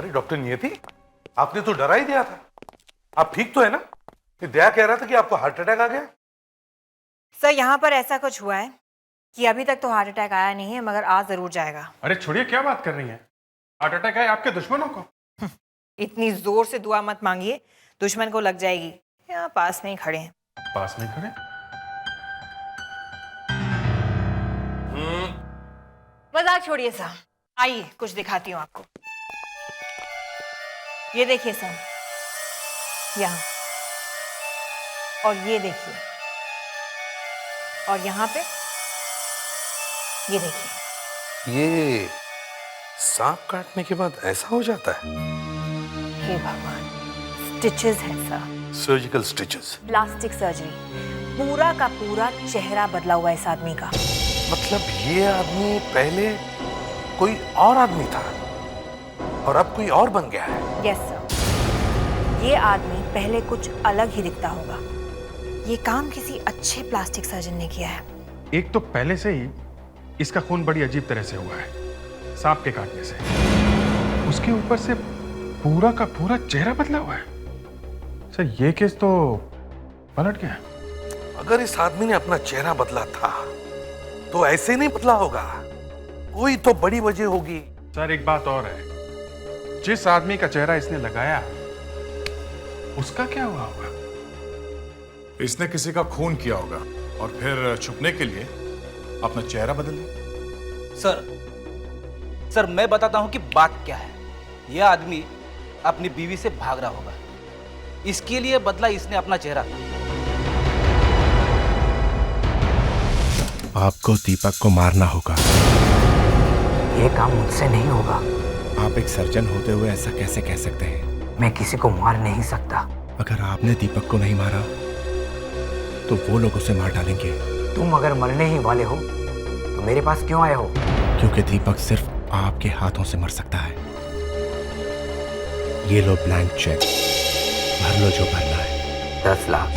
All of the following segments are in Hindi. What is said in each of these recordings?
अरे डॉक्टर नियति, आपने तो डरा ही दिया था। आप ठीक तो है ना? ये दया कह रहा था कि आपको हार्ट अटैक आ गया। सर यहाँ पर ऐसा कुछ हुआ है कि अभी तक तो हार्ट अटैक आया नहीं है, मगर आज जरूर जाएगा। अरे छोड़िए, क्या बात कर रही हैं? हार्ट अटैक है आपके दुश्मनों को? इतनी जोर से दुआ मत मांगिए, दुश्मन को लग जाएगी। यहाँ पास में ही खड़े हैं। पास में खड़े? मजाक छोड़िए सर, आइए कुछ दिखाती हूँ आपको। ये देखिए सर, यहाँ, और ये देखिए, और यहाँ पे ये देखिए। ये सांप काटने के बाद ऐसा हो जाता है? हे भगवान, स्टिचेस हैं sir, surgical stitches. Plastic surgery, पूरा का पूरा चेहरा बदला हुआ है इस आदमी का। मतलब ये आदमी पहले कोई और आदमी था और अब कोई और बन गया है? यस सर, ये आदमी पहले कुछ अलग ही दिखता होगा। ये काम किसी अच्छे प्लास्टिक सर्जन ने किया है। एक तो पहले से ही इसका खून बड़ी अजीब तरह से हुआ है, सांप के काटने से। उसके ऊपर से पूरा का पूरा चेहरा बदला हुआ है। सर ये केस तो पलट गया। अगर इस आदमी ने अपना चेहरा बदला था तो ऐसे नहीं बदला होगा, कोई तो बड़ी वजह होगी। सर एक बात और है, जिस आदमी का चेहरा इसने लगाया उसका क्या हुआ होगा? इसने किसी का खून किया होगा और फिर छुपने के लिए अपना चेहरा बदल लिया। सर मैं बताता हूं कि बात क्या है। यह आदमी अपनी बीवी से भाग रहा होगा, इसके लिए बदला इसने अपना चेहरा। आपको दीपक को मारना होगा। ये काम मुझसे नहीं होगा। आप एक सर्जन होते हुए ऐसा कैसे कह सकते हैं? मैं किसी को मार नहीं सकता। अगर आपने दीपक को नहीं मारा तो वो लोग उसे मार डालेंगे। तुम अगर मरने ही वाले हो तो मेरे पास क्यों आए हो? क्योंकि दीपक सिर्फ आपके हाथों से मर सकता है। ये लो ब्लैंक चेक, भर लो जो भरना है। 10 लाख।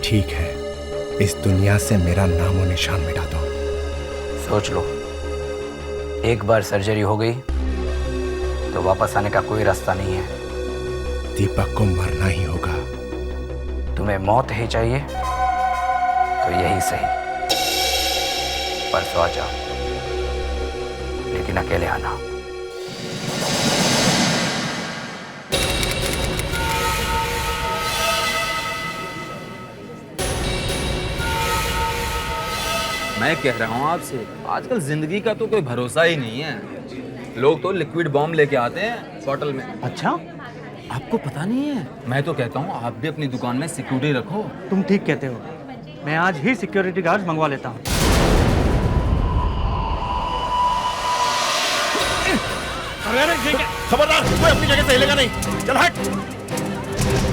ठीक है, इस दुनिया से मेरा नामो निशान मिटा दो। सोच लो, एक बार सर्जरी हो गई तो वापस आने का कोई रास्ता नहीं है। दीपक को मरना ही होगा। तुम्हें मौत ही चाहिए तो यही सही, परसों आ जाओ, लेकिन अकेले आना। मैं कह रहा हूँ आपसे, आजकल जिंदगी का तो कोई भरोसा ही नहीं है। लोग तो लिक्विड बॉम्ब लेके आते हैं बॉटल में। अच्छा, आपको पता नहीं है? मैं तो कहता हूँ आप भी अपनी दुकान में सिक्योरिटी रखो। तुम ठीक कहते हो, मैं आज ही सिक्योरिटी गार्ड मंगवा लेता हूँ। खबरदार, कोई अपनी जगह से हिलेगा नहीं। चल हट।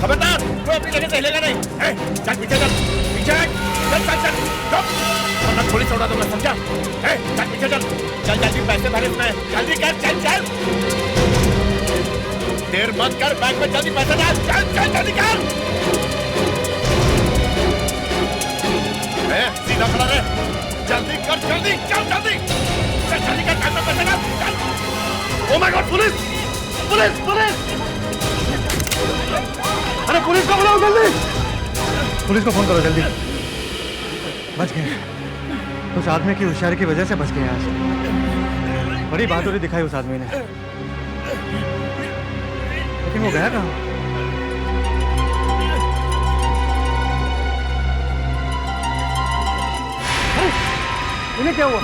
खबरदार, कोई अपनी जगह से हिलेगा नहीं। चल पीछे चल, पीछे हट। चल चल चल, वरना पुलिस उड़ा दूंगा, समझा? चल पीछे चल, चल जल्दी पैसे भरे इसमें, जल्दी कर, चल चल। देर मत कर, बैंक में जल्दी पैसे डाल, चल चल जल्दी कर। सीधा खड़ा रहे, जल्दी कर, जल्दी चल, जल्दी चल, जल्दी कर, बैंक में पैसे डाल, चल। Oh my God, police police police! अरे पुलिस को बुलाओ जल्दी, पुलिस को फोन करो जल्दी। बच गए, उस आदमी की होशियारी की वजह से बच गए आज। बड़ी बहादुरी दिखाई उस आदमी ने, लेकिन वो गया कहाँ? अरे इन्हें क्या हुआ?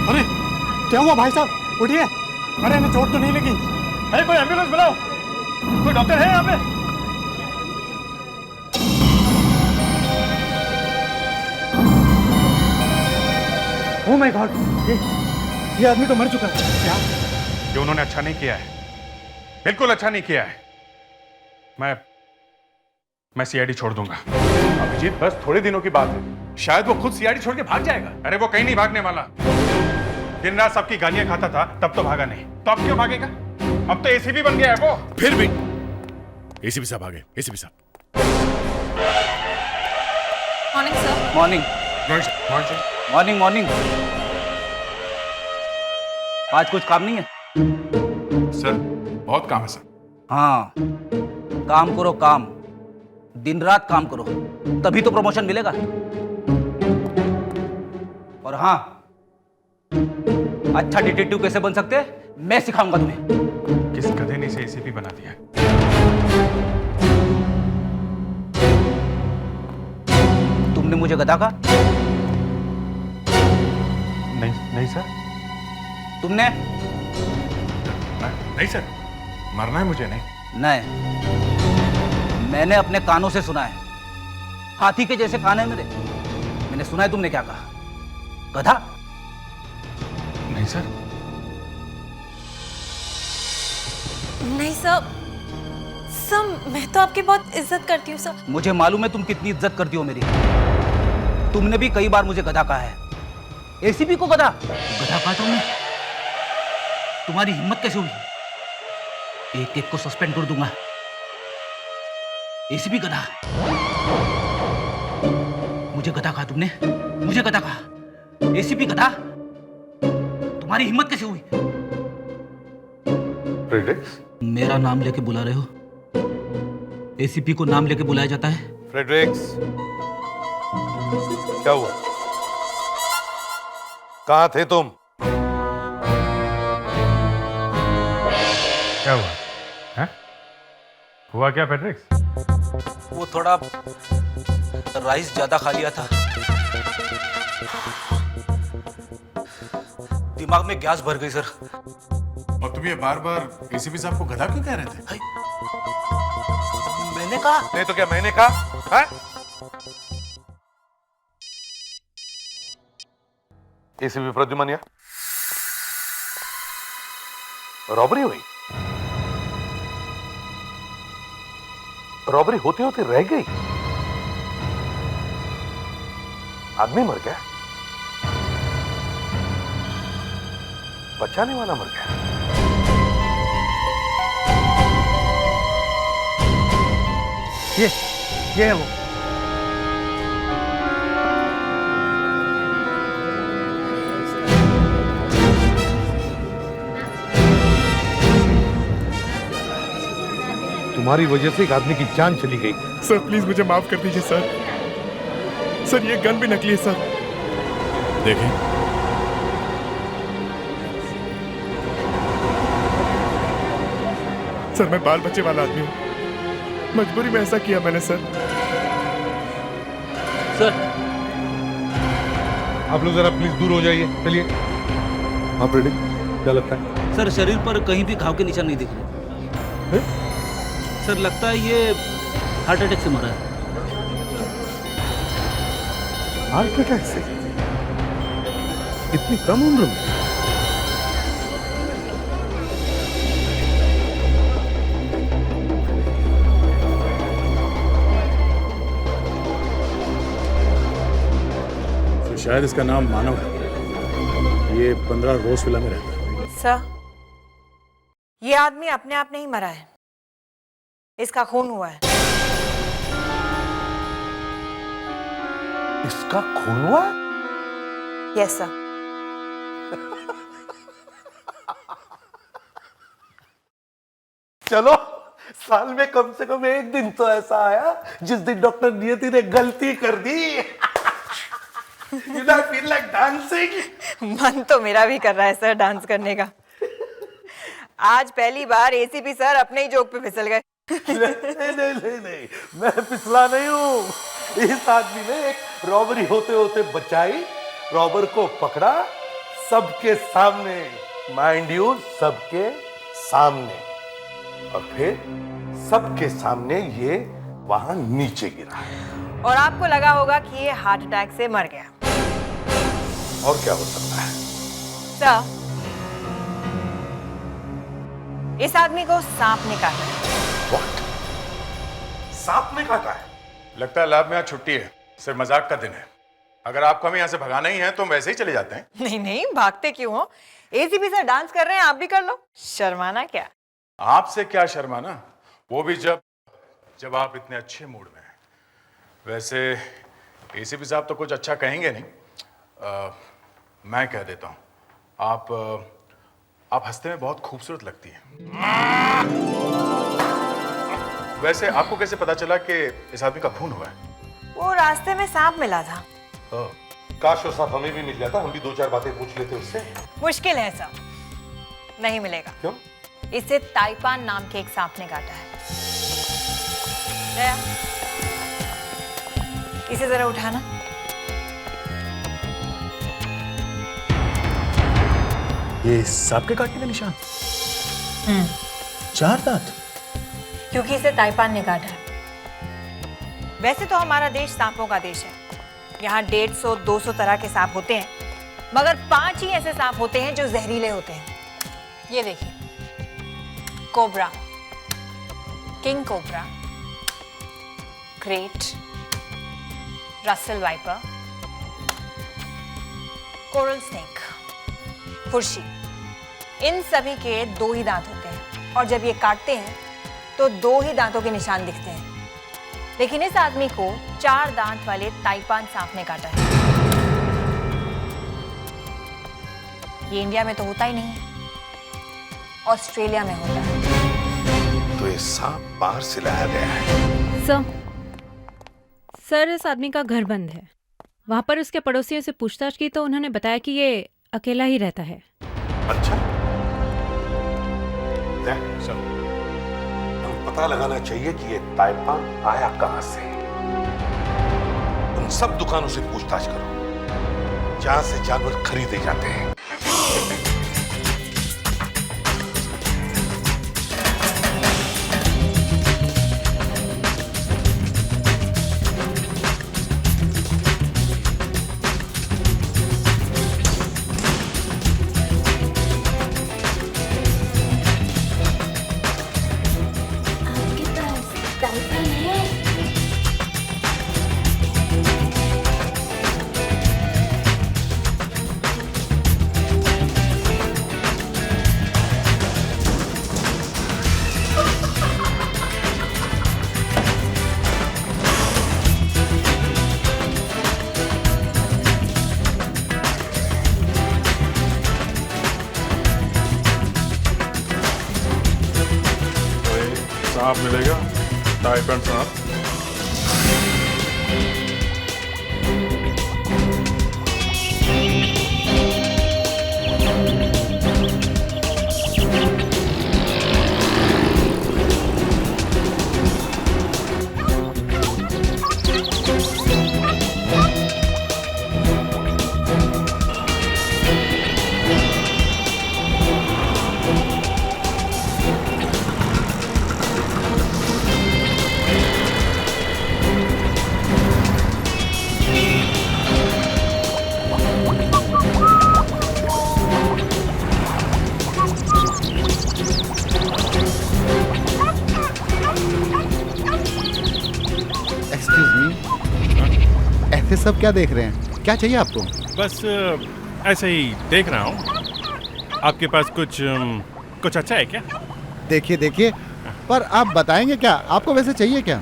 अरे क्या हुआ भाई साहब, उठिए। अरे इन्हें चोट तो नहीं लगी? अरे कोई एम्बुलेंस बुलाओ, कोई डॉक्टर है यहाँ पे? ओह माय गॉड, ये आदमी तो मर चुका है। क्या? ये उन्होंने अच्छा नहीं किया है, बिल्कुल अच्छा नहीं किया है। मैं सीआईडी छोड़ दूंगा। अभिजीत, बस थोड़े दिनों की बात है, शायद वो खुद सीआईडी छोड़ के भाग जाएगा। अरे वो कहीं नहीं भागने वाला। दिन रात सबकी गालियां खाता था, तब तो भागा नहीं, तो अब क्यों भागेगा? अब तो एसीपी बन गया है वो। फिर भी एसीपी साहब आ गए। एसीपी साहब, morning sir. Morning morning morning. आज कुछ काम नहीं है? बहुत काम है सर। हाँ, काम करो काम, दिन रात काम करो, तभी तो प्रमोशन मिलेगा। और हाँ, अच्छा डिटेक्टिव कैसे बन सकते हैं मैं सिखाऊंगा तुम्हें। किस गधे ने इसे एसीपी बना दिया? तुमने मुझे गधा कहा? नहीं सर। तुमने? नहीं सर, मरना है मुझे। नहीं, मैंने अपने कानों से सुना है। हाथी के जैसे कान है मेरे। मैंने सुना है तुमने क्या कहा, गधा? नहीं सर। नहीं सर, सर मैं तो आपकी बहुत इज्जत करती हूँ सर। मुझे मालूम है तुम कितनी इज्जत करती हो मेरी। तुमने भी कई बार मुझे गधा कहा है। एसीपी को गधा कहा तुमने? तुम्हारी हिम्मत कैसे हुई? एक एक को सस्पेंड कर दूंगा। एसीपी गधा, मुझे गधा कहा तुमने, मुझे गधा कहा। एसीपी गधा, तुम्हारी हिम्मत कैसे हुई? फ्रेडरिक्स, मेरा नाम लेके बुला रहे हो? एसीपी को नाम लेके बुलाया जाता है? फ्रेडरिक्स, क्या हुआ? कहां थे तुम? क्या हुआ है? हुआ क्या फ्रेडरिक्स? वो थोड़ा राइस ज्यादा खा लिया था, दिमाग में गैस भर गई सर। और तुम ये बार बार एसीपी साहब को गधा क्यों कह रहे थे? मैंने कहा? नहीं तो क्या मैंने कहा है? एसीपी प्रद्युमन, रॉबरी हुई। रॉबरी होते होते रह गई। आदमी मर गया, बचाने वाला मर गया। ये है वो। तुम्हारी वजह से एक आदमी की जान चली गई। सर प्लीज मुझे माफ कर दीजिए सर। सर ये गन भी नकली है सर। देखें, सर मैं बाल बच्चे वाला आदमी हूं, मजबूरी में ऐसा किया मैंने सर। सर आप लोग जरा प्लीज दूर हो जाइए, चलिए। हाँ फ्रेडरिक, क्या लगता है? सर शरीर पर कहीं भी घाव के निशान नहीं दिख रहे। सर लगता है ये हार्ट अटैक से मरा है। हार्ट अटैक से? इतनी कम उम्र में? तो शायद इसका नाम मानव है। ये 15 रोजविला में रहता है। सर, ये आदमी अपने आप नहीं मरा है, इसका खून हुआ है। इसका खून हुआ? Yes sir. चलो, साल में कम से कम एक दिन तो ऐसा आया जिस दिन डॉक्टर नियति ने गलती कर दी। You know, I feel like dancing. मन तो मेरा भी कर रहा है सर डांस करने का। आज पहली बार एसीपी सर अपने ही जोक पे फिसल गए। नहीं, मैं फिसला नहीं हूं। इस आदमी ने एक रॉबरी होते होते बचाई, रॉबर को पकड़ा, सबके सामने, माइंड यू, सबके सामने, और फिर सबके सामने ये वहां नीचे गिरा। और आपको लगा होगा कि ये हार्ट अटैक से मर गया। और क्या हो सकता है? सर, इस आदमी को सांप ने काटा है। What? सांप ने काटा है? लगता है लैब में आज छुट्टी है, सिर्फ मजाक का दिन है। अगर आपको हमें यहाँ से भगाना ही है तो हम वैसे ही चले जाते हैं। नहीं नहीं, भागते क्यों हो? एसीपी सर डांस कर रहे हैं, आप भी कर लो। शर्माना क्या? आपसे क्या शर्माना, वो भी जब आप इतने अच्छे मूड में हैं। वैसे एसीपी साहब तो कुछ अच्छा कहेंगे नहीं, मैं कह देता हूँ। आप हंसते में बहुत खूबसूरत लगती हैं। वैसे आपको कैसे पता चला कि इस आदमी का खून हुआ है? वो रास्ते में सांप मिला था। काश वो सांप हमें भी मिल जाता, हम भी दो चार बातें पूछ लेते उससे। मुश्किल है सर, नहीं मिलेगा। क्यों? इसे ताइपान नाम के एक सांप ने काटा है। दया, इसे जरा उठाना। ये सांप के काटने का निशान? 4 दांत? क्योंकि इसे ताइपान ने काटा है। वैसे तो हमारा देश सांपों का देश है। यहाँ 150-200 तरह के सांप होते हैं, मगर 5 ही ऐसे सांप होते हैं जो जहरीले होते हैं। ये देखिए, cobra, king cobra, great, Russell viper, coral snake, फुर्शी। इन सभी के 2 ही दांत होते हैं और जब ये काटते हैं तो 2 ही दांतों के निशान दिखते हैं। लेकिन इस आदमी को 4 दांत वाले ताइपान सांप ने काटा है। ये इंडिया में तो होता ही नहीं है, ऑस्ट्रेलिया में होता है। तो ये सांप बाहर से लाया गया है। सर, इस आदमी का घर बंद है। वहां पर उसके पड़ोसियों से पूछताछ की तो उन्होंने बताया कि ये अकेला ही रहता है। अच्छा, सर, पता लगाना चाहिए कि ये ताइपान आया कहां से। उन सब दुकानों से पूछताछ करो जहां से जानवर खरीदे जाते हैं। सांप मिलेगा, ताइपान सांप। ऐसे सब क्या देख रहे हैं? क्या चाहिए आपको? बस ऐसे ही देख रहा हूँ। आपके पास कुछ अच्छा है क्या? देखिए देखिए, पर आप बताएंगे क्या? आपको वैसे चाहिए क्या?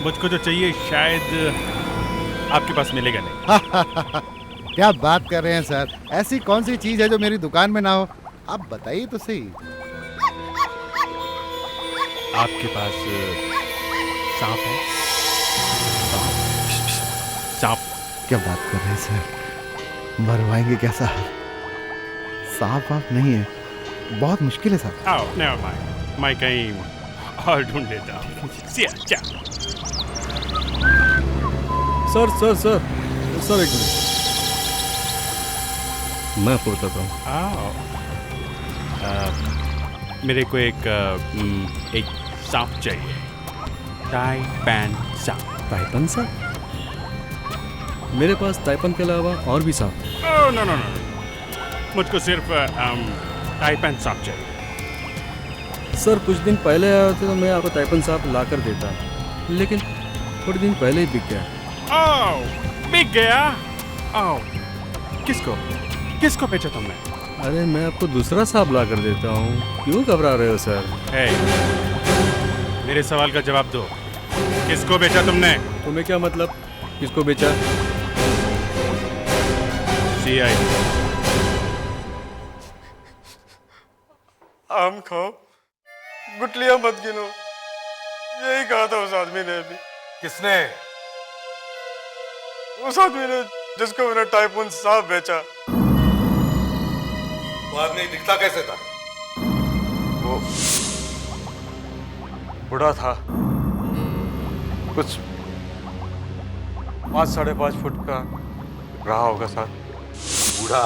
मुझको जो चाहिए शायद आपके पास मिलेगा नहीं। क्या बात कर रहे हैं सर? ऐसी कौन सी चीज है जो मेरी दुकान में ना हो? आप बताइए तो सही। आपके पास सांप है? सांप? क्या बात कर रहे हैं सर? मरवाएंगे क्या साहब? सांप आप नहीं है, बहुत मुश्किल है साहब। आओ, never mind, मैं कहीं और ढूंढ लेता हूँ। सर सर सर सर, एक मिनट, मैं बताता हूँ। मेरे को एक सांप चाहिए, ताइपान सांप। ताइपान सांप? मेरे पास ताइपान के अलावा और भी सांप। ओह नो नो नो, मुझको सिर्फ ताइपान सांप चाहिए। सर, कुछ दिन पहले आए होते तो मैं आपको ताइपान सांप ला कर देता, लेकिन थोड़े दिन पहले ही बिक गया। ओह, बिक गया? ओह, किसको बेचा तुमने? अरे मैं आपको दूसरा सांप ला कर देता हूँ, क्यों घबरा रहे हो सर? मेरे सवाल का जवाब दो, किसको बेचा तुमने? तुम्हें क्या मतलब, किसको बेचा? CI। आम खाओ, गुटलियां मत गिनो, यही कहा था उस आदमी ने अभी। किसने? उस आदमी ने जिसको मैंने टाइप 1 सांप बेचा। वो आदमी दिखता कैसे था? वो बूढ़ा था, कुछ 5-5.5 फुट का रहा होगा सर। बूढ़ा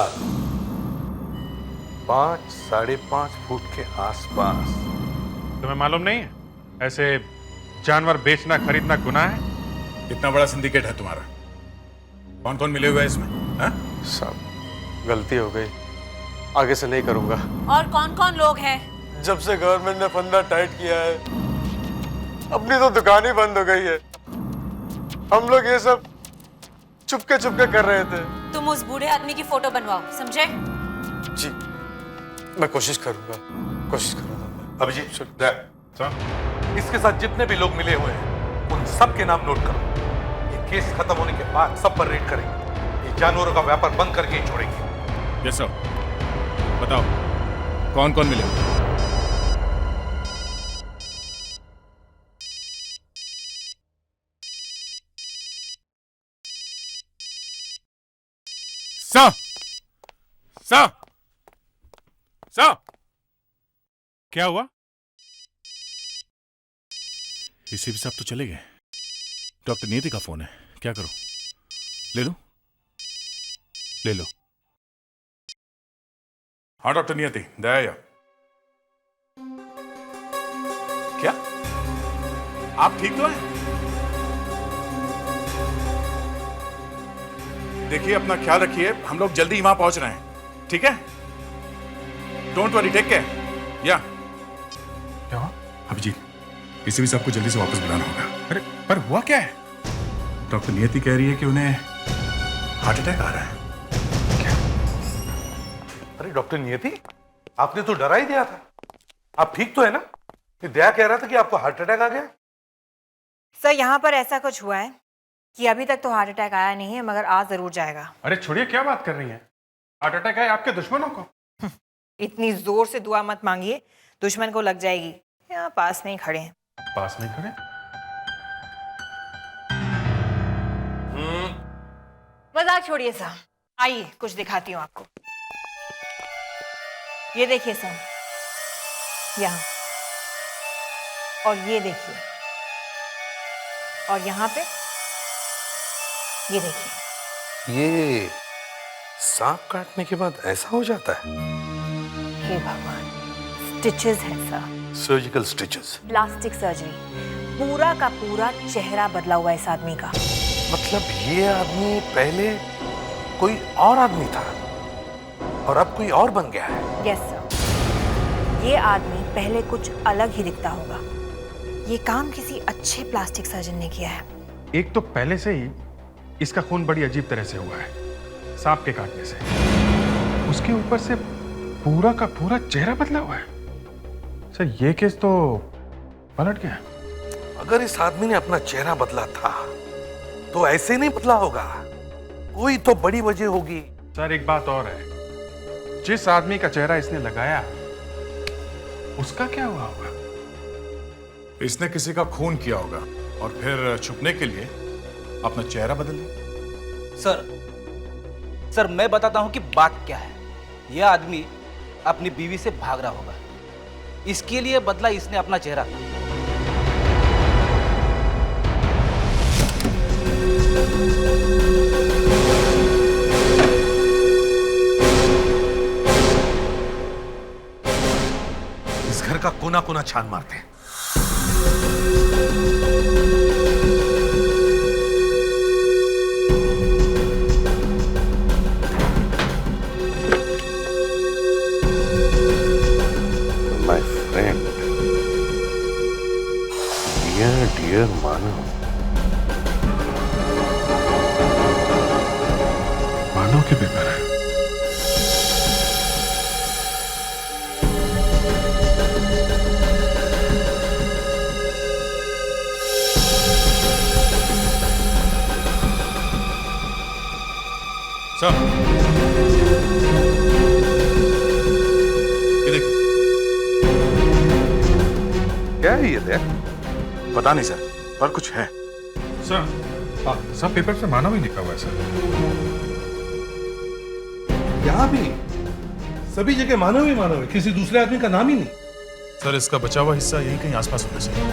5-5.5 फुट के आसपास। तुम्हें मालूम नहीं है ऐसे जानवर बेचना खरीदना गुनाह है? इतना बड़ा सिंडिकेट है तुम्हारा, कौन कौन मिले हुए हैं इसमें? हाँ? सब गलती हो गई, आगे से नहीं करूंगा। और कौन कौन लोग हैं? जब से गवर्नमेंट ने फंदा टाइट किया है, अपनी तो दुकान ही बंद हो गई है। हम लोग ये सब चुपके चुपके कर रहे थे। तुम उस बूढ़े आदमी की फोटो बनवाओ, समझे? जी, मैं कोशिश करूंगा, कोशिश करूंगा। अभिजीत इसके साथ जितने भी लोग मिले हुए हैं उन सब के नाम नोट करो। ये केस खत्म होने के बाद सब पर रेड करेंगे। ये जानवरों का व्यापार बंद करके ही छोड़ेंगे। Yes sir. बताओ कौन कौन मिले? सर, सर, सर, क्या हुआ? एसीपी साहब तो चले गए। डॉक्टर नियति का फोन है, क्या करूं? ले लो, ले लो। हाँ डॉक्टर नियति, दया। क्या आप ठीक तो हैं? देखिए अपना ख्याल रखिए, हम लोग जल्दी ही वहां पहुंच रहे हैं, ठीक है? Don't worry, take care. या क्या हुआ? अभिजीत, किसी भी सबको जल्दी से वापस बुलाना होगा। अरे पर हुआ क्या है? डॉक्टर नियति कह रही है कि उन्हें हार्ट अटैक आ रहा है। अरे डॉक्टर नियति, आपने तो डरा ही दिया था। आप ठीक तो है ना? ये दया कह रहा था कि आपको हार्ट अटैक आ गया। सर यहाँ पर ऐसा कुछ हुआ है कि अभी तक तो हार्ट अटैक आया नहीं है, मगर आज जरूर जाएगा। अरे छोड़िए, क्या बात कर रही हैं? हार्ट अटैक है आपके दुश्मनों को? इतनी जोर से दुआ मत मांगिए, दुश्मन को लग जाएगी। यहाँ पास में ही खड़े हैं। पास में खड़े? मजाक छोड़िए सर, आइए कुछ दिखाती हूँ आपको। ये देखिए सर, यहाँ, और ये देखिए, और यहाँ पे ये देखिए। ये सांप काटने के बाद ऐसा हो जाता है? हे भगवान, स्टिचेस हैं sir, surgical stitches. Plastic surgery, पूरा का पूरा चेहरा बदला हुआ है इस आदमी का। मतलब ये आदमी पहले कोई और आदमी था और अब कोई और बन गया है? यस सर, ये आदमी पहले कुछ अलग ही दिखता होगा। ये काम किसी अच्छे प्लास्टिक सर्जन ने किया है। एक तो पहले से ही इसका खून बड़ी अजीब तरह से हुआ है, सांप के काटने से। उसके ऊपर से पूरा का पूरा चेहरा बदला हुआ है। सर ये केस तो पलट गया। अगर इस आदमी ने अपना चेहरा बदला था तो ऐसे नहीं बदला होगा, कोई तो बड़ी वजह होगी। सर एक बात और है, जिस आदमी का चेहरा इसने लगाया उसका क्या हुआ होगा? इसने किसी का खून किया होगा और फिर छुपने के लिए अपना चेहरा बदल लिया। सर मैं बताता हूं कि बात क्या है। यह आदमी अपनी बीवी से भाग रहा होगा, इसके लिए बदला इसने अपना चेहरा। इस घर का कोना कोना छान मारते हैं। My friend, dear मानव। मानव के पेपर है। सर ये देखिए, पता नहीं सर, पर कुछ है। सर, सब पेपर से मानव ही लिखा हुआ है सर। यहाँ भी सभी जगह मानव ही मानव है, किसी दूसरे आदमी का नाम ही नहीं। सर, इसका बचा हुआ हिस्सा यहीं कहीं आसपास होना चाहिए।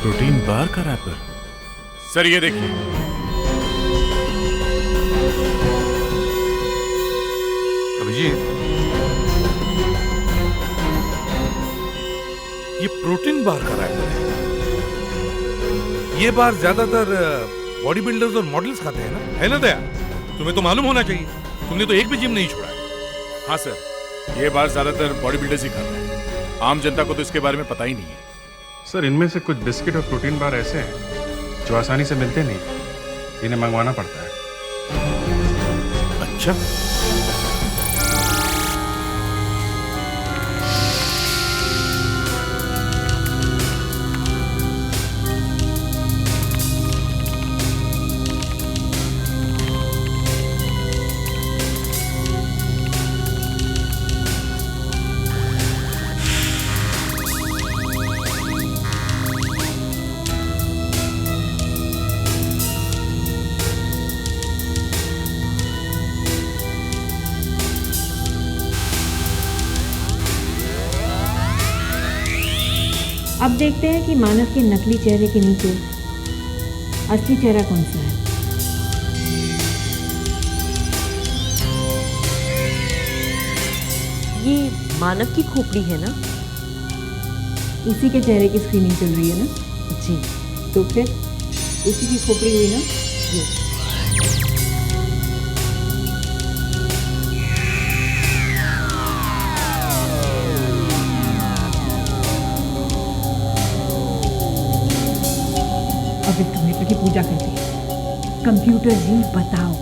प्रोटीन बार का रैपर। सर ये देखिए, अभिजीत, ये प्रोटीन बार का रैपर है। ये बार ज्यादातर बॉडी बिल्डर्स और मॉडल्स खाते हैं ना, है ना दया? तुम्हें तो मालूम होना चाहिए, तुमने तो एक भी जिम नहीं छोड़ा है। हाँ सर, ये बार ज्यादातर बॉडी बिल्डर्स ही खाते हैं, आम जनता को तो इसके बारे में पता ही नहीं है। सर, इनमें से कुछ बिस्किट और प्रोटीन बार ऐसे हैं जो आसानी से मिलते नहीं, इन्हें मंगवाना पड़ता है। अच्छा, अब देखते हैं कि मानव के नकली चेहरे के नीचे असली चेहरा कौन सा है। ये मानव की खोपड़ी है ना? इसी के चेहरे की स्क्रीनिंग चल रही है ना? जी। तो फिर इसी की खोपड़ी हुई ना? जी। अब एक कंप्यूटर की पूजा करती है। कंप्यूटर जी बताओ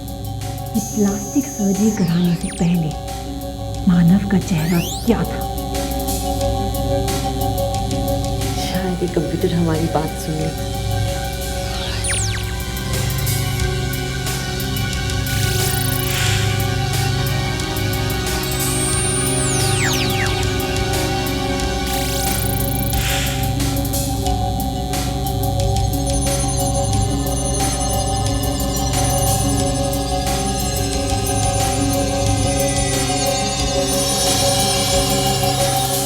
कि प्लास्टिक सर्जरी कराने से पहले मानव का चेहरा क्या था? शायद ये कंप्यूटर हमारी बात सुने।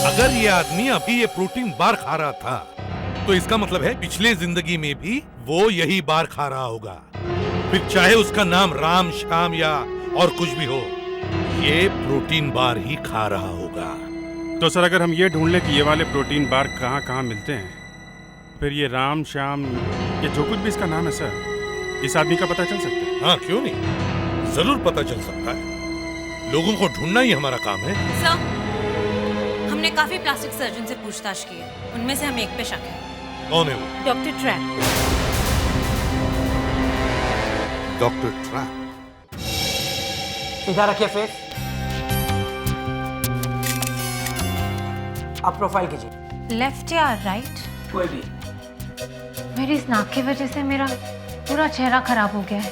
अगर ये आदमी अभी ये प्रोटीन बार खा रहा था तो इसका मतलब है पिछले जिंदगी में भी वो यही बार खा रहा होगा। फिर चाहे उसका नाम राम, श्याम या और कुछ भी हो, ये प्रोटीन बार ही खा रहा होगा। तो सर, अगर हम ये ढूंढ लें कि ये वाले प्रोटीन बार कहाँ कहाँ मिलते हैं, फिर ये राम, श्याम, ये जो कुछ भी इसका नाम है सर, इस आदमी का पता चल सकता है? हाँ, क्यों नहीं, जरूर पता चल सकता है। लोगों को ढूंढना ही हमारा काम है। सर, हमने काफी प्लास्टिक सर्जन से पूछताछ की है, उनमें से हमें एक पे शक है। कौन है वो? Doctor trap. Doctor trap. सीधा रखिए फेस। अब प्रोफाइल कीजिए। लेफ्ट या राइट? कोई भी। मेरी इस नाक की वजह से मेरा पूरा चेहरा खराब हो गया है।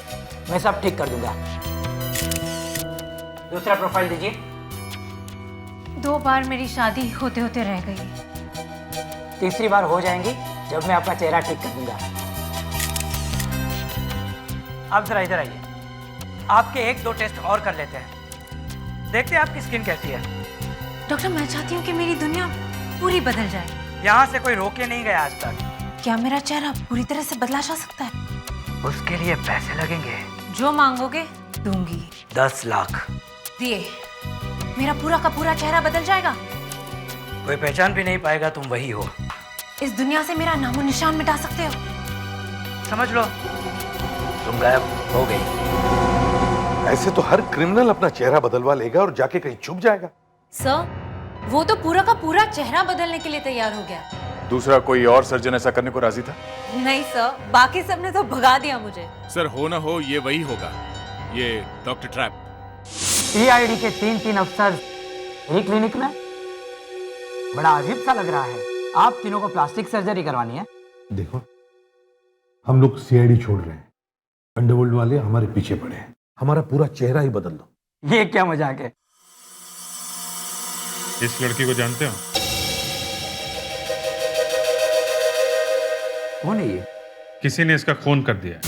मैं सब ठीक कर दूंगा। दूसरा प्रोफाइल दीजिए। 2 बार मेरी शादी होते होते रह गई। तीसरी बार हो जाएंगी जब मैं आपका चेहरा ठीक कर दूंगा। अब जरा इधर आइए, आपके 1-2 टेस्ट और कर लेते हैं, देखते हैं आपकी स्किन कैसी है। डॉक्टर, मैं चाहती हूँ कि मेरी दुनिया पूरी बदल जाए। यहाँ से कोई रोके नहीं गया आज तक। क्या मेरा चेहरा पूरी तरह से बदला जा सकता है? उसके लिए पैसे लगेंगे। जो मांगोगे दूंगी। 10 लाख दिए, मेरा पूरा का पूरा चेहरा बदल जाएगा। कोई पहचान भी नहीं पाएगा तुम वही हो। इस दुनिया से मेरा नामो निशान मिटा सकते हो। समझ लो तुम गायब हो गई। ऐसे तो हर क्रिमिनल अपना चेहरा बदलवा लेगा और जाके कहीं छुप जाएगा। सर, वो तो पूरा का पूरा चेहरा बदलने के लिए तैयार हो गया। दूसरा कोई और सर्जन ऐसा करने को राजी था? नहीं सर, बाकी सबने तो भगा दिया मुझे। सर, हो ना हो ये वही होगा, ये डॉक्टर ट्रैप। EID के 3 अफसर एक क्लिनिक में, बड़ा अजीब सा लग रहा है। आप तीनों को प्लास्टिक सर्जरी करवानी है? देखो, हम लोग CID छोड़ रहे हैं। अंडरवर्ल्ड वाले हमारे पीछे पड़े हैं, हमारा पूरा चेहरा ही बदल दो। ये क्या मजाक है? इस लड़की को जानते हो? कौन है ये? किसी ने इसका खून कर दिया है।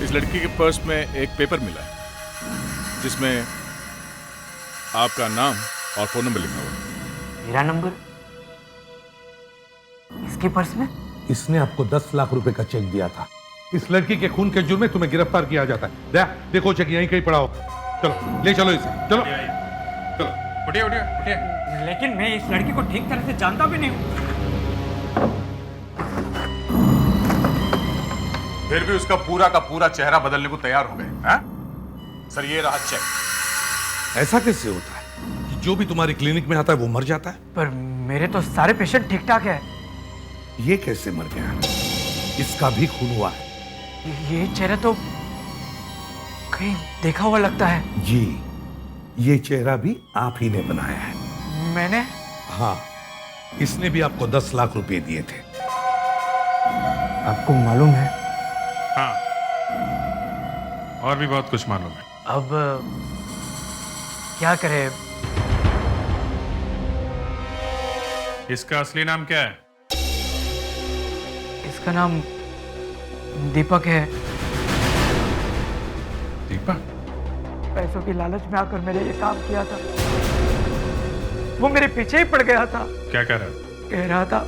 इस लड़की के पर्स में एक पेपर मिला है जिसमें आपका नाम और फोन नंबर लिखा हुआ है। मेरा नंबर इसके पर्स में? इसने आपको 10 लाख रुपए का चेक दिया था। इस लड़की के खून के जुर्म में तुम्हें गिरफ्तार किया जाता है। देखो चेक यहीं कहीं पड़ा हो। चलो ले चलो इसे, चलो चलो। उठिए उठिए उठिए। लेकिन मैं इस लड़की को ठीक तरह से जानता भी नहीं हूँ। फिर भी उसका पूरा का पूरा चेहरा बदलने को तैयार हो गए। सर ये रहा चेक। ऐसा कैसे होता है कि जो भी तुम्हारी क्लिनिक में आता है वो मर जाता है? पर मेरे तो सारे पेशेंट ठीक ठाक है। ये कैसे मर गया? इसका भी खून हुआ है। ये चेहरा तो कहीं देखा हुआ लगता है। जी, ये चेहरा भी आप ही ने बनाया है। मैंने? हाँ, इसने भी आपको 10 लाख रुपए दिए थे। आपको मालूम है? हाँ, और भी बहुत कुछ मालूम है। अब क्या करे? इसका असली नाम क्या है? इसका नाम दीपक है। दीपक? पैसों की लालच में आकर मैंने ये काम किया था। वो मेरे पीछे ही पड़ गया था। क्या कह रहा था? कह रहा था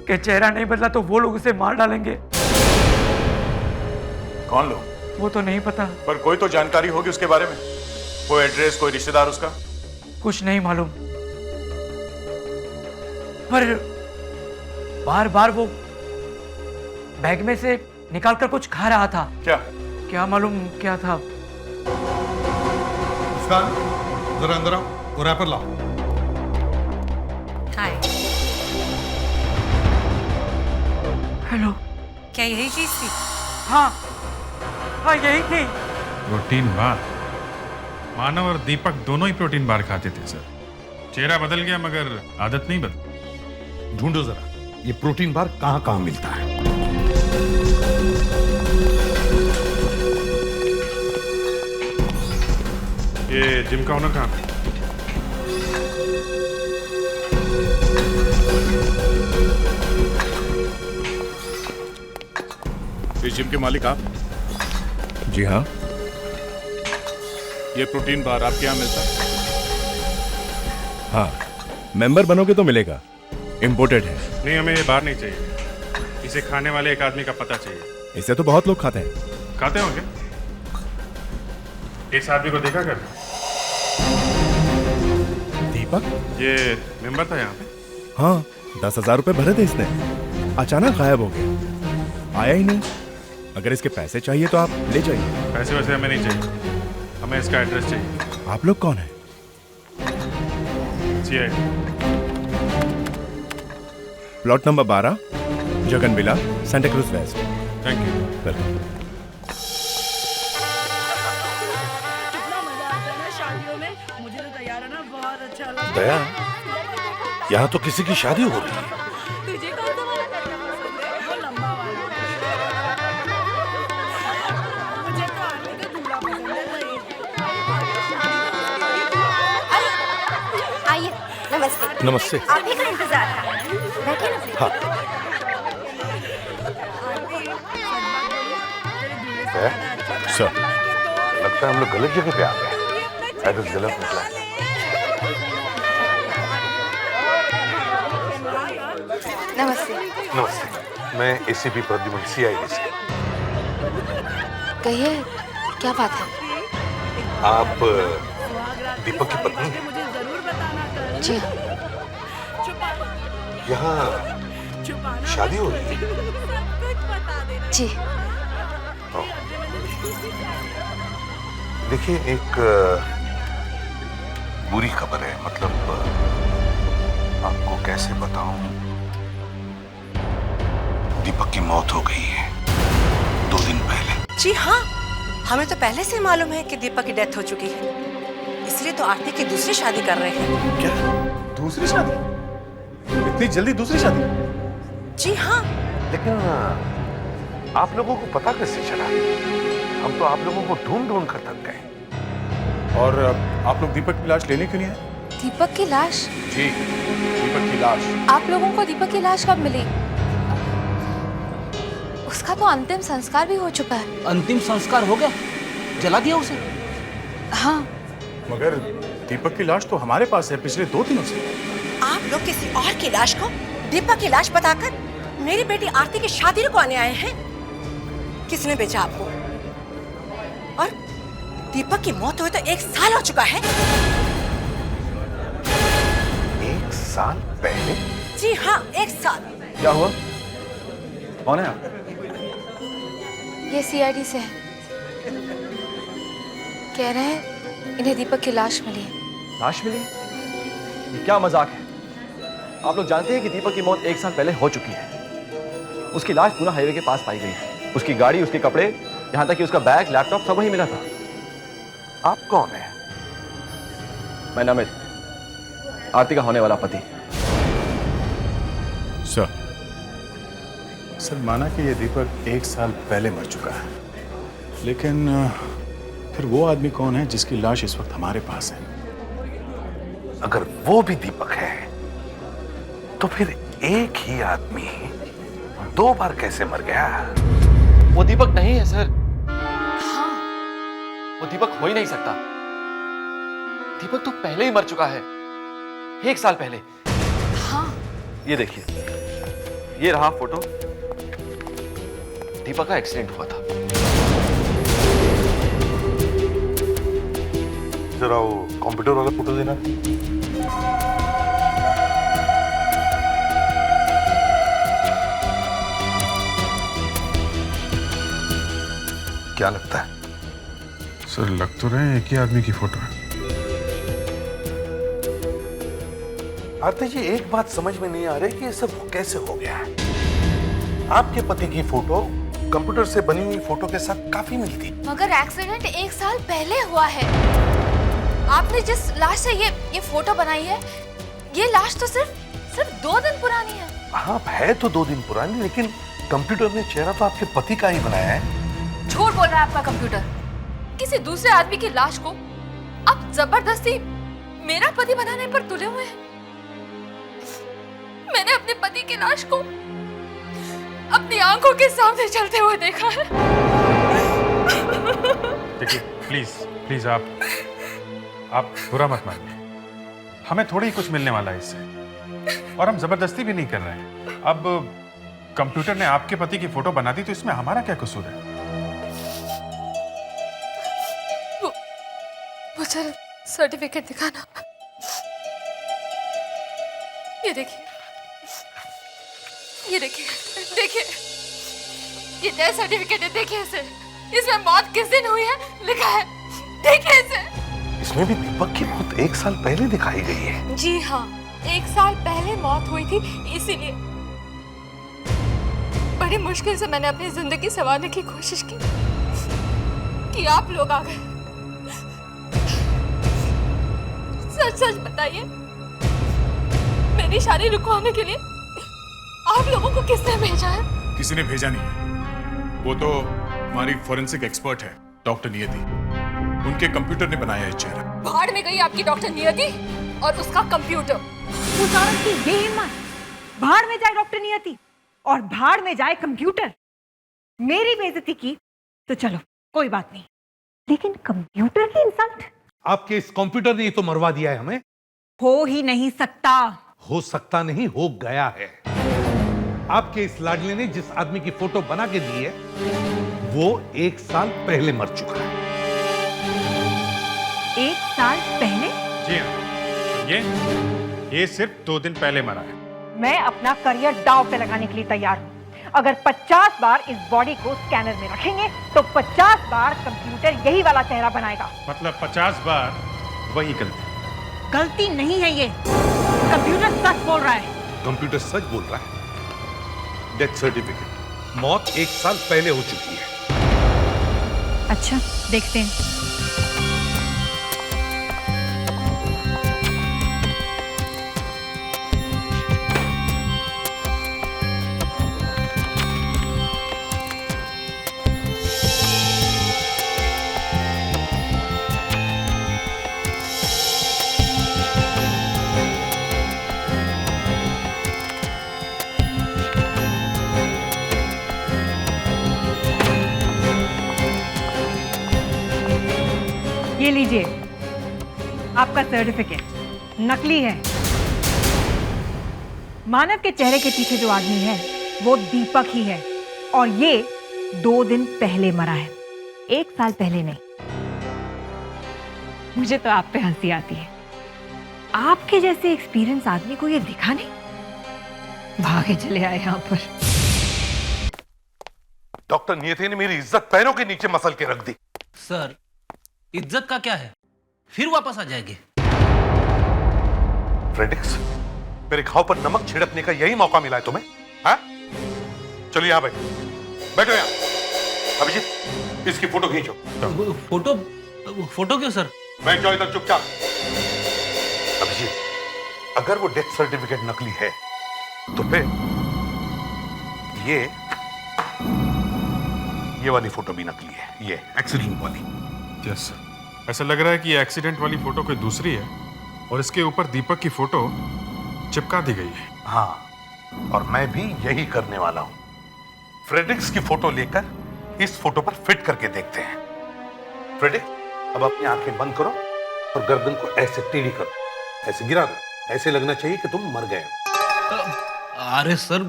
कि चेहरा नहीं बदला तो वो लोग उसे मार डालेंगे। कौन लोग? वो तो नहीं पता। पर कोई तो जानकारी होगी उसके बारे में, कोई एड्रेस, कोई रिश्तेदार उसका? कुछ नहीं मालूम, पर बार बार वो बैग में से निकालकर कुछ खा रहा था। क्या मालूम क्या था। जरा अंदर आओ और रैपर लाओ। हाय। हेलो। क्या यही चीज थी? हाँ हाँ यही थी। Protein bar? मानव और दीपक दोनों ही प्रोटीन बार खाते थे सर। चेहरा बदल गया मगर आदत नहीं बदली। ढूंढो जरा ये प्रोटीन बार कहां कहां मिलता है। ये जिम का ओनर कहां है? इस जिम के मालिक आप? जी हाँ। ये प्रोटीन बार आपके यहाँ मिलता है? हाँ, मेंबर बनोगे तो मिलेगा। इम्पोर्टेड है। नहीं, हमें ये बार नहीं चाहिए। इसे खाने वाले एक आदमी का पता चाहिए। इसे तो बहुत लोग खाते हैं। खाते होंगे? इस आदमी को देखा कर? दीपक? ये मेंबर था यहाँ पे? हाँ, 10,000 रुपए भरे थे इसने, अचानक गायब हो गया, आया ही नहीं। अगर इसके पैसे चाहिए तो आप ले जाइए। पैसे वैसे हमें नहीं चाहिए, हमें इसका एड्रेस चाहिए। आप लोग कौन है? CID। Plot number 12, Jagan villa, Santacruz west. Thank you. Welcome. Daya, यहाँ तो किसी की शादी हो रही है। आइए, नमस्ते। नमस्ते। आप ही का इंतजार था। बैठिए ना प्लीज। हाँ। सर, लगता है हम लोग गलत जगह पे आ गए। एड्रेस गलत निकला है। नमस्ते। नमस्ते, मैं ACP प्रद्युमन, CID से। कहिए, क्या बात है? आप दीपक की पत्नी हैं? जी हाँ। यहाँ शादी हो रही है? जी। देखिए, एक बुरी खबर है। मतलब आपको कैसे बताऊं, दीपक की मौत हो गई है 2 दिन पहले। जी हाँ, हमें तो पहले से मालूम है कि दीपक की डेथ हो चुकी है, इसलिए तो आरती की दूसरी शादी कर रहे हैं। क्या? दूसरी शादी? इतनी जल्दी दूसरी शादी? जी हाँ। लेकिन आप लोगों को पता कैसे चला? हम तो आप लोगों को ढूंढ ढूंढ कर थक गए। और आप लोग दीपक की लाश लेने क्यों नहीं आए? दीपक की लाश? जी, दीपक की लाश। आप लोगों को दीपक की लाश कब मिली? उसका तो अंतिम संस्कार भी हो चुका है। अंतिम संस्कार हो गया? जला दिया उसे? हाँ। मगर दीपक की लाश तो हमारे पास है पिछले 2 दिनों से। आप लोग किसी और की लाश को दीपक की लाश बताकर मेरी बेटी आरती की शादी रुकवाने आए हैं? किसने बेचा आपको? और दीपक की मौत हुए तो 1 साल हो चुका है। 1 साल पहले? जी हाँ, 1 साल। क्या हुआ? कौन है आप? ये सीआईडी से है। कह रहे हैं इन्हें दीपक की लाश मिली है। लाश मिली? ये क्या मजाक है? आप लोग जानते हैं कि दीपक की मौत 1 साल पहले हो चुकी है। उसकी लाश पूना हाईवे के पास पाई गई है। उसकी गाड़ी, उसके कपड़े, यहाँ तक कि उसका बैग, लैपटॉप सब वहीं मिला था। आप कौन है? मैं नमित, आरती का होने वाला पति। सर माना कि ये दीपक 1 साल पहले मर चुका है, लेकिन फिर वो आदमी कौन है जिसकी लाश इस वक्त हमारे पास है? अगर वो भी दीपक है तो फिर एक ही आदमी 2 बार कैसे मर गया? वो दीपक नहीं है सर। वो दीपक हो ही नहीं सकता। दीपक तो पहले ही मर चुका है, 1 साल पहले। हाँ। ये देखिए, ये रहा फोटो। दीपक का एक्सीडेंट हुआ था। जरा वो कंप्यूटर वाला फोटो देना। क्या लगता है? सर लग तो रहे हैं एक ही आदमी की फोटो है। आरती जी, एक बात समझ में नहीं आ रही कि ये सब कैसे हो गया है। आपके पति की फोटो कंप्यूटर से बनी हुई फोटो के साथ काफी मिलती। मगर एक्सीडेंट 1 साल पहले हुआ है। आपने जिस लाश से ये फोटो बनाई है, ये लाश तो सिर्फ 2 दिन पुरानी है। हाँ, है तो 2 दिन पुरानी, लेकिन कंप्यूटर ने चेहरा तो आपके पति का ही बनाया है। झूठ बोल रहा है आपका कंप्यूटर। किसी दूसरे आदमी की लाश को आप जबरदस्ती मेरा पति बनाने पर तुले हुए हैं। मैंने अपने पति की लाश को अपनी आंखों के सामने चलते हुए देखा है। देखिए प्लीज आप बुरा मत मानिए। हमें थोड़ी ही कुछ मिलने वाला है इससे, और हम जबरदस्ती भी नहीं कर रहे हैं। अब कंप्यूटर ने आपके पति की फोटो बना दी तो इसमें हमारा क्या कसूर है? वो सर्टिफिकेट दिखाना। ये देखिए, देखिए, ये डेथ सर्टिफिकेट है। देखिए इसे, इसमें मौत किस दिन हुई है लिखा है। देखिए इसे। इसमें भी दीपक की मौत 1 साल पहले दिखाई गई है। जी हाँ, 1 साल पहले मौत हुई थी, इसीलिए बड़ी मुश्किल से मैंने अपनी जिंदगी संवारने की कोशिश की कि आप लोग आ गए। सच बताइए, मेरी शादी रुकवाने के लिए आप लोगों को किसने भेजा है? किसी ने भेजा नहीं है। वो तो हमारी फोरेंसिक एक्सपर्ट है, डॉक्टर नियति। उनके कंप्यूटर ने बनाया है चेहरा। भाड़ में गई आपकी डॉक्टर नियति और उसका कंप्यूटर। उदाहरण की ये हिम्मत, भाड़ में जाए डॉक्टर नियति और भाड़ में जाए कंप्यूटर। मेरी बेइज्जती की तो चलो कोई बात नहीं, लेकिन कंप्यूटर की इंसल्ट? आपके इस कंप्यूटर ने तो मरवा दिया है हमें। हो ही नहीं सकता। हो सकता नहीं, हो गया है। आपके इस लाडले ने जिस आदमी की फोटो बना के दी है, वो 1 साल पहले मर चुका है। 1 साल पहले? जी हाँ, ये सिर्फ 2 दिन पहले मरा है। मैं अपना करियर दांव पे लगाने के लिए तैयार हूँ। अगर 50 बार इस बॉडी को स्कैनर में रखेंगे तो 50 बार कंप्यूटर यही वाला चेहरा बनाएगा। मतलब 50 बार वही गलती? गलती नहीं है ये, कंप्यूटर सच बोल रहा है। कंप्यूटर सच बोल रहा है। डेथ सर्टिफिकेट, मौत 1 साल पहले हो चुकी है। अच्छा, देखते हैं। ये लीजिए आपका सर्टिफिकेट, नकली है। मानव के चेहरे के पीछे जो आदमी है वो दीपक ही है, और ये 2 दिन पहले मरा है, 1 साल पहले नहीं। मुझे तो आप पे हंसी आती है। आपके जैसे एक्सपीरियंस आदमी को ये दिखा नहीं, भागे चले आए यहां पर। डॉक्टर नियति ने मेरी इज्जत पैरों के नीचे मसल के रख दी। सर, इज्जत का क्या है, फिर वापस आ जाएंगे। फ्रेडिक्स, मेरे घाव पर नमक छिड़कने का यही मौका मिला है तुम्हें? हाँ? चलो यहां बैठो, बैठो यहां। अभिजीत, इसकी फोटो खींचो। फोटो? फोटो क्यों सर? बैठ जाओ इधर चुपचाप। अभिजीत, अगर वो डेथ सर्टिफिकेट नकली है तो फिर ये वाली फोटो भी नकली है, ये एक्सीडेंट वाली। यस सर, ऐसा लग रहा है कि ये एक्सीडेंट वाली फोटो कोई दूसरी है और इसके ऊपर दीपक की फोटो चिपका दी गई है। हाँ, और मैं भी यही करने वाला हूं। फ्रेडिक्स की फोटो लेकर इस फोटो पर फिट करके देखते हैं। फ्रेडिक्स, अब अपनी आंखें बंद करो और गर्दन को ऐसे टेढ़ी करो, ऐसे गिरा दो, ऐसे लगना चाहिए कि तुम मर गए हो। अरे सर,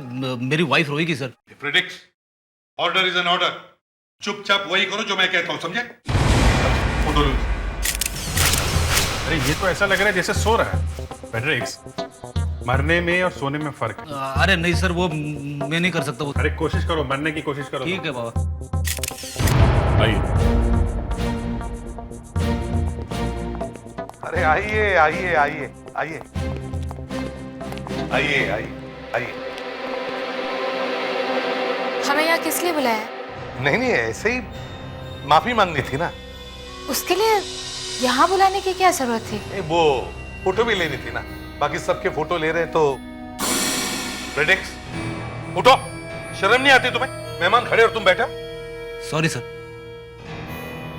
मेरी वाइफ रोएगी sir. Fredericks, order is an order. चुपचाप वही करो जो मैं कहता हूं, समझे? फोटो लो। अरे ये तो ऐसा लग रहा है जैसे सो रहा है। फ्रेडरिक्स, मरने में और सोने में फर्क है। अरे नहीं सर, वो मैं नहीं कर सकता वो। अरे कोशिश करो, मरने की कोशिश करो। ठीक है बाबा। आइए। अरे आइए आइए आइए आइए आइए आइए आइए। हमें यहाँ किस लिए बुलाया? नहीं नहीं, ऐसे ही माफी मांगनी थी ना। उसके लिए यहाँ बुलाने की क्या जरूरत थी? वो फोटो भी लेनी थी ना, बाकी सबके फोटो ले रहे तो। फ्रेडिक्स, उठो, शर्म नहीं आती तुम्हें? मेहमान खड़े और तुम बैठे हो। Sorry sir.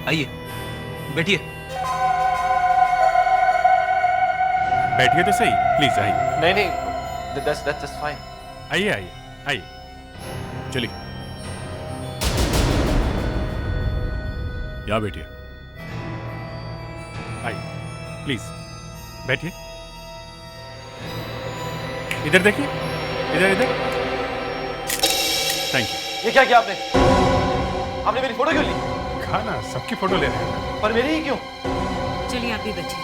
आइए, बैठिए। बैठिए तो सही, प्लीज आइए। नहीं नहीं, that's fine। आइए आइए आइए, चलिए यहाँ बैठिए। आइए प्लीज बैठिए। इधर देखिए, इधर इधर। Thank you. ये क्या किया आपने? आपने मेरी फोटो क्यों ली? कहा ना, सबकी फोटो ले रहे हैं। पर मेरी ही क्यों? चलिए आप भी बैठिए।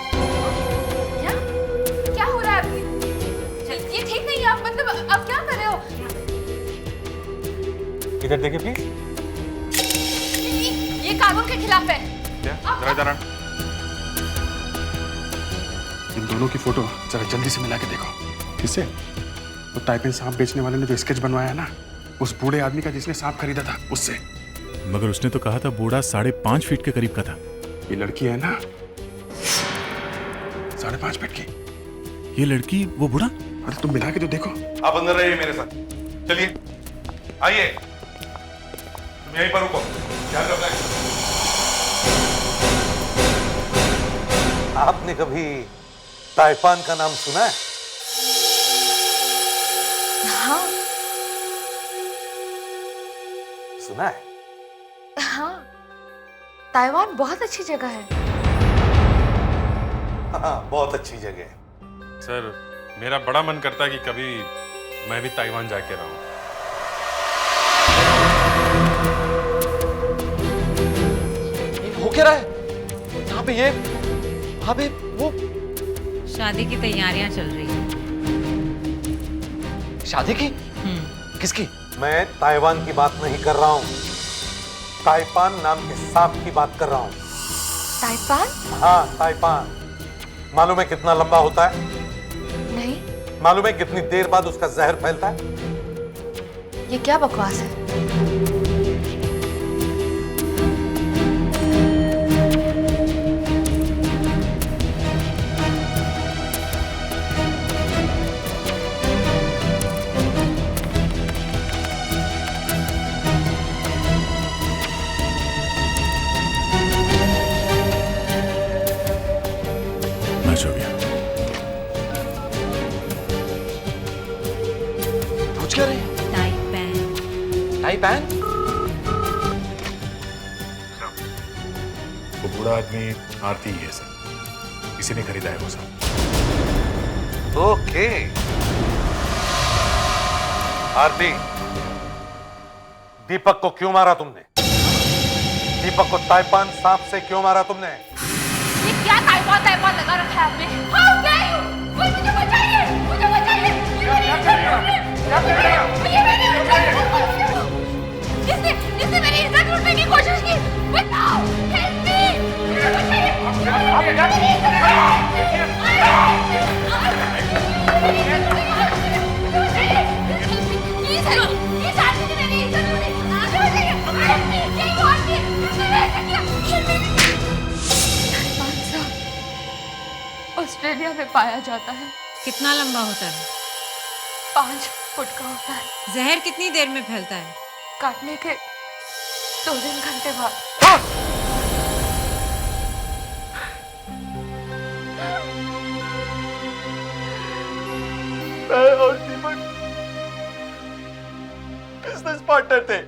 क्या हो रहा है अभी? ये ठीक नहीं है। आप मतलब अब क्या कर रहे हो? इधर देखिए प्लीज। ये कानून के खिलाफ है। जरा जरा इन दोनों की फोटो जरा जल्दी से मिला के देखो। किससे? वो ताइपेन सांप बेचने वाले ने जो स्केच बनवाया ना, उस बूढ़े आदमी का जिसने सांप खरीदा था, उससे। मगर उसने तो कहा था बूढ़ा 5.5 फीट के करीब का था। ये लड़की है ना 5.5 फीट की। ये लड़की, वो बूढ़ा? अरे तुम मिला के तो देखो। आप अंदर रहिए मेरे साथ, चलिए आइए। तुम यहीं पर रुको, ध्यान रखना। आपने कभी ताइपान का नाम सुना है? हाँ सुना है? हाँ, ताइवान बहुत अच्छी जगह है। हाँ, बहुत अच्छी जगह है। सर, मेरा बड़ा मन करता है कि कभी मैं भी ताइवान जाके रहूं। हो क्या रहा है यहाँ पे? ये वहाँ पे वो शादी की तैयारियां चल रही हैं। शादी की? किसकी? मैं ताइवान की बात नहीं कर रहा हूँ, ताइपान नाम के सांप की बात कर रहा हूँ। ताइपान? हाँ, ताइपान। मालूम है कितना लंबा होता है? नहीं। मालूम है कितनी देर बाद उसका जहर फैलता है? ये क्या बकवास है? मैच हो गया। पूछ क्या रहे? टाइपैन? वो बूढ़ा आदमी आरती ही है सर, किसी ने खरीदा है वो सब। ओके आरती, दीपक को क्यों मारा तुमने? दीपक को ताइपान सांप से क्यों मारा तुमने? ये क्या ताइपान ताइपान लगा रखा है आपने? How dare you? मुझे बचाइए, मुझे बचाइए। इसने मेरी इज्जत लूटने की कोशिश की। बताओ, help me, मुझे बचाइए। इस आदमी ने मेरी इज्जत लूटी। मुझे बचाइए, help me, यही वो आदमी है जिसने मेरे साथ किया। ऑस्ट्रेलिया में पाया जाता है। कितना लंबा होता है? 5 फुट का होता है। जहर कितनी देर में फैलता है? काटने के 2-3 घंटे बाद। मैं और दीपक बिजनेस पार्टनर थे।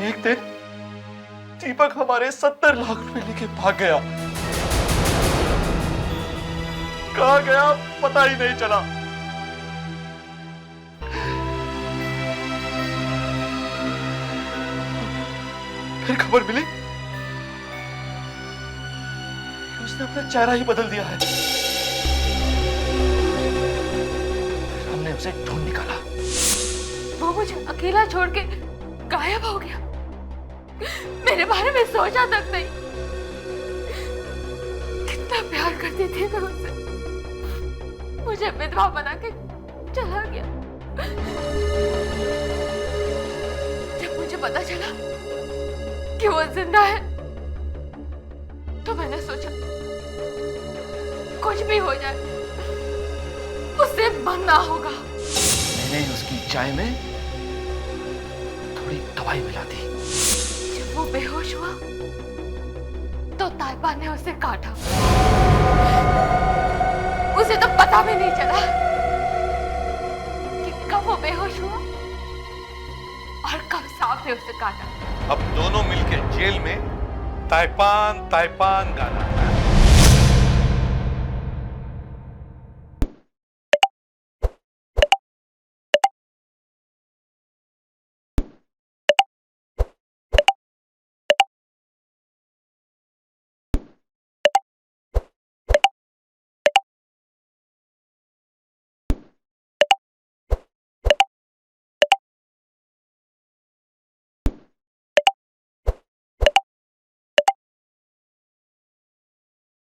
एक दिन दीपक हमारे 70 लाख रुपए लेके भाग गया। कहाँ गया पता ही नहीं चला। फिर खबर मिली कि उसने अपना चेहरा ही बदल दिया है। फिर हमने उसे ढूंढ निकाला। वो मुझे अकेला छोड़ के गायब हो गया। मेरे बारे में सोचा तक नहीं। कितना प्यार करती थी मैं उससे। मुझे विधवा बना के चला गया। जब मुझे पता चला कि वो जिंदा है तो मैंने सोचा कुछ भी हो जाए उससे मरना होगा। मैंने उसकी चाय में थोड़ी दवाई मिला दी। जब वो बेहोश हुआ तो ताइपा ने उसे काटा। उसे तो पता भी नहीं चला कि कब वो बेहोश हुआ और कब सांप ने उसे काटा। अब दोनों मिलके जेल में ताइपान ताइपान गाना